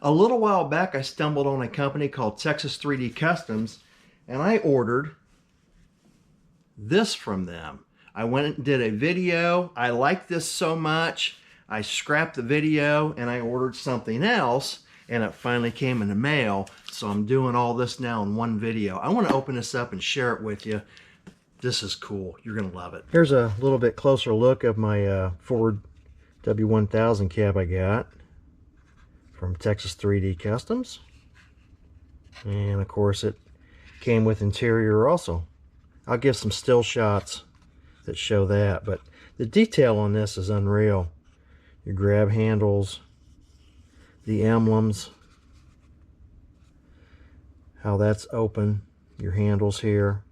A little while back, I stumbled on a company called Texas 3D Customs, and I ordered this from them. I went and did a video. I liked this so much, I scrapped the video and I ordered something else, and it finally came in the mail. So I'm doing all this now in one video. I want to open this up and share it with you. This is cool. You're going to love it. Here's a little bit closer look of my Ford W-1000 cab I got from Texas 3D Customs. And of course it came with interior also. I'll give some still shots that show that, but the detail on this is unreal. Your grab handles, the emblems, how that's open, your handles here.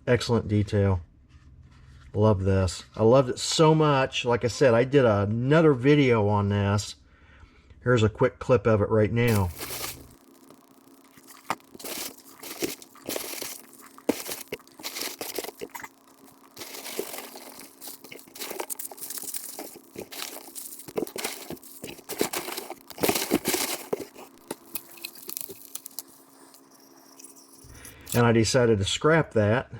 Excellent detail. Love this. I loved it so much. Like I said, I did another video on this. Here's a quick clip of it right now. And I decided to scrap that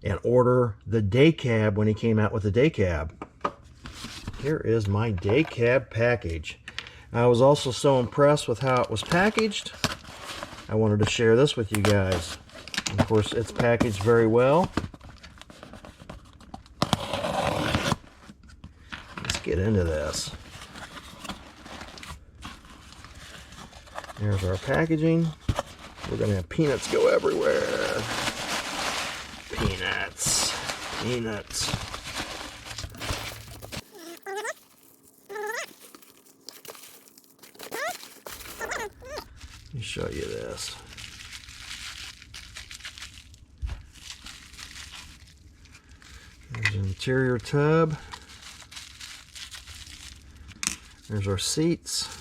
and order the day cab when he came out with the day cab. Here is my day cab package. I was also so impressed with how it was packaged, I wanted to share this with you guys. Of course, it's packaged very well. Let's get into this. There's our packaging. We're going to have peanuts go everywhere. Peanuts. Peanuts. Let me show you this. There's an interior tub. There's our seats.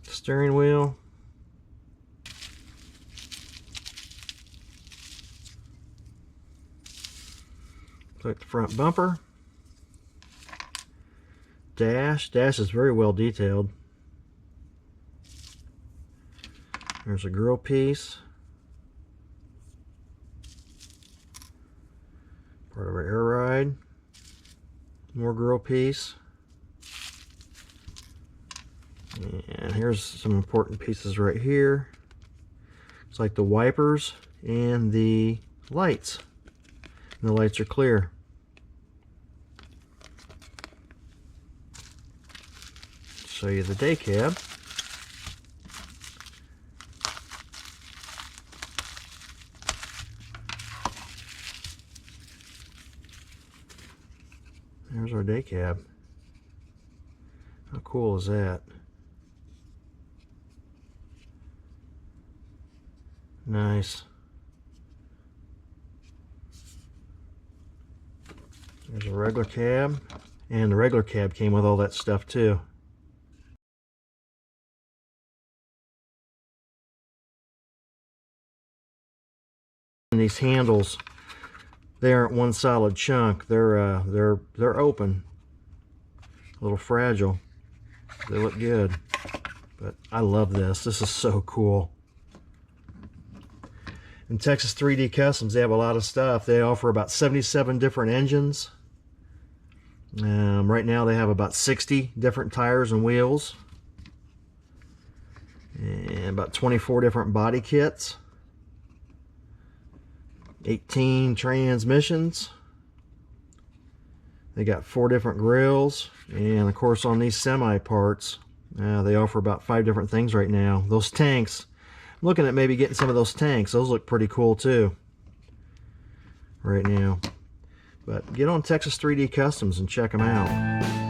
Steering wheel. Like the front bumper. Dash. Dash is very well detailed. There's a grill piece. Part of our air ride. More grill piece. And here's some important pieces right here. It's like the wipers and the lights. And the lights are clear. Show you the day cab. There's our day cab. How cool is that? Nice. There's a regular cab, and the regular cab came with all that stuff too. And these handles, they aren't one solid chunk. They're open, a little fragile. They look good, but I love this. This is so cool. In Texas 3D Customs, they have a lot of stuff. They offer about 77 different engines. Right now they have about 60 different tires and wheels. And about 24 different body kits. 18 transmissions. They got 4 different grills. And of course on these semi parts, they offer about 5 different things right now. Those tanks. I'm looking at maybe getting some of those tanks. Those look pretty cool too right now. But get on Texas 3D Customs and check them out.